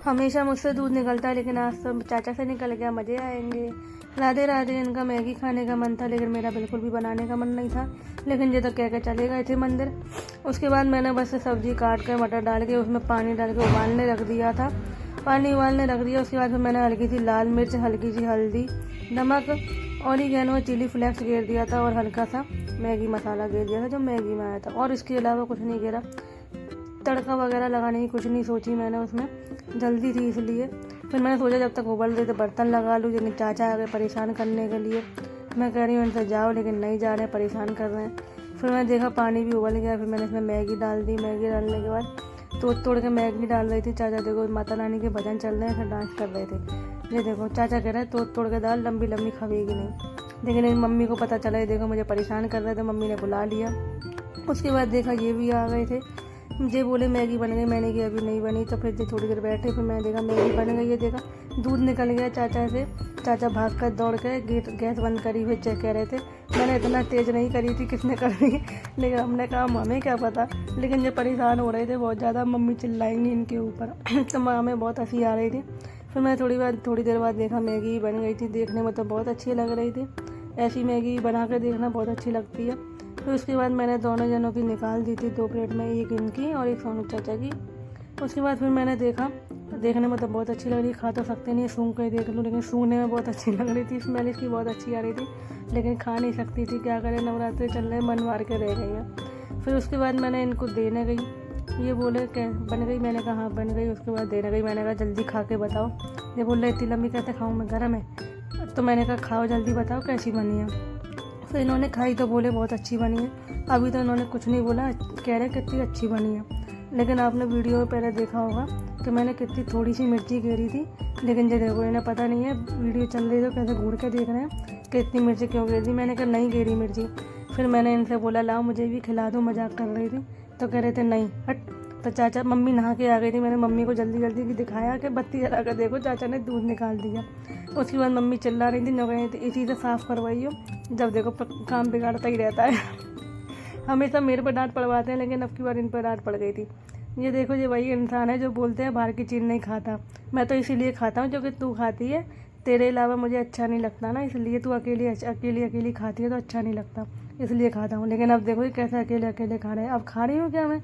हमेशा मुझसे दूध निकलता है, लेकिन आज तो चाचा से निकल गया। मज़े आएंगे। राधे राधे। इनका मैगी खाने का मन था, लेकिन मेरा बिल्कुल भी बनाने का मन नहीं था। लेकिन ये तो कह के चले गए थे मंदिर। उसके बाद मैंने बस सब्ज़ी काट कर मटर डाल के उसमें पानी डाल के उबालने रख दिया था। पानी उबालने रख दिया। उसके बाद फिर मैंने हल्की सी लाल मिर्च, हल्की सी हल्दी, नमक, ऑरिगेनो, चिली फ्लेक्स गेर दिया था और हल्का सा मैगी मसाला गेर दिया था जो मैगी में आया था। और इसके अलावा कुछ नहीं गेरा। तड़का वगैरह लगाने की कुछ नहीं सोची मैंने, उसमें जल्दी थी इसलिए। फिर मैंने सोचा जब तक उबल रही तो बर्तन लगा लूँ, जिन्हें चाचा आ गए परेशान करने के लिए। मैं कह रही हूँ उनसे जाओ, लेकिन नहीं जा रहे, परेशान कर रहे हैं। फिर मैंने देखा पानी भी उबल गया। फिर मैंने इसमें मैगी डाल दी। मैगी डालने के बाद तोड़ के मैगी डाल रही थी। चाचा देखो माता रानी के भजन चल रहे हैं, फिर डांस कर रहे थे। ये देखो चाचा कह रहे हैं तोड़ के दाल लंबी लंबी खवेगी नहीं, लेकिन मम्मी को पता चला। ये देखो मुझे परेशान कर रहे थे, मम्मी ने बुला लिया। उसके बाद देखा ये भी आ गए थे। ये बोले मैगी बन गई। मैंने की अभी नहीं बनी। तो फिर थोड़ी देर बैठे, फिर मैंने देखा मैगी बन गई। ये देखा दूध निकल गया चाचा से। चाचा भाग कर दौड़ के गैस बंद करी हुई चेक कह रहे थे। मैंने इतना तेज़ नहीं करी थी, किसने करी, लेकिन हमने कहा हमें क्या पता। लेकिन ये परेशान हो रहे थे बहुत ज़्यादा, मम्मी चिल्लाएंगी इनके ऊपर। तो हमें बहुत हंसी आ रही थी। फिर मैं थोड़ी देर बाद देखा मैगी बन गई थी। देखने में तो बहुत अच्छी लग रही थी। ऐसी मैगी बना कर देखना बहुत अच्छी लगती है। फिर उसके बाद मैंने दोनों जनों की निकाल दी थी 2 प्लेट में, एक इनकी और एक सोनू चाचा की। उसके बाद फिर मैंने देखा, देखने में तो बहुत अच्छी लग रही, खा तो सकते नहीं, सूंघ कर देख लूँ, लेकिन सूंघने में बहुत अच्छी लग रही थी। स्मेल इसकी बहुत अच्छी आ रही थी, लेकिन खा नहीं सकती थी। क्या करें, नवरात्रि चल रहे, मन मार के रह गई हैं। फिर उसके बाद मैंने इनको देने गई। ये बोले क्या बन गई? मैंने कहा हाँ बन गई। उसके बाद देने गई। मैंने कहा जल्दी खा के बताओ। ये बोल रहे इतनी लंबी कैसे खाऊँ मैं, गर्म है। तो मैंने कहा खाओ जल्दी, बताओ कैसी बनी है। फिर इन्होंने खाई तो बोले बहुत अच्छी बनी है। अभी तो इन्होंने कुछ नहीं बोला, कह रहे कितनी अच्छी बनी है। लेकिन आपने वीडियो में पहले देखा होगा कि मैंने कितनी थोड़ी सी मिर्ची गिरी थी। लेकिन ये देखो इन्हें पता नहीं है, वीडियो चल रही तो कैसे घूर के देख रहे हैं कि इतनी मिर्ची क्यों गिरी थी। मैंने कहा नहीं गिरी मिर्ची। फिर मैंने इनसे बोला लाओ मुझे भी खिला दो, मजाक कर रही थी। तो कह रहे थे नहीं हट। तो चाचा मम्मी नहा के आ गई थी। मैंने मम्मी को जल्दी जल्दी दिखाया कि बत्ती जला कर देखो, चाचा ने दूध निकाल दिया। उसके बाद मम्मी चिल्ला रही थी, न कहीं थी इसी से साफ़ करवाइयो। जब देखो काम बिगाड़ता ही रहता है। हमेशा मेरे पर डांट पड़वाते हैं, लेकिन अब की बार इन पर डांट पड़ गई थी। ये देखो ये वही इंसान है जो बोलते हैं बाहर की चीज़ नहीं खाता। मैं तो इसीलिए खाता हूँ जो कि तू खाती है, तेरे अलावा मुझे अच्छा नहीं लगता ना, इसलिए तू अकेली खाती है तो अच्छा नहीं लगता, इसलिए खाता हूँ। लेकिन अब देखो ये कैसे अकेले अकेले खा रहे हैं। अब खा रही हूँ क्या मैं?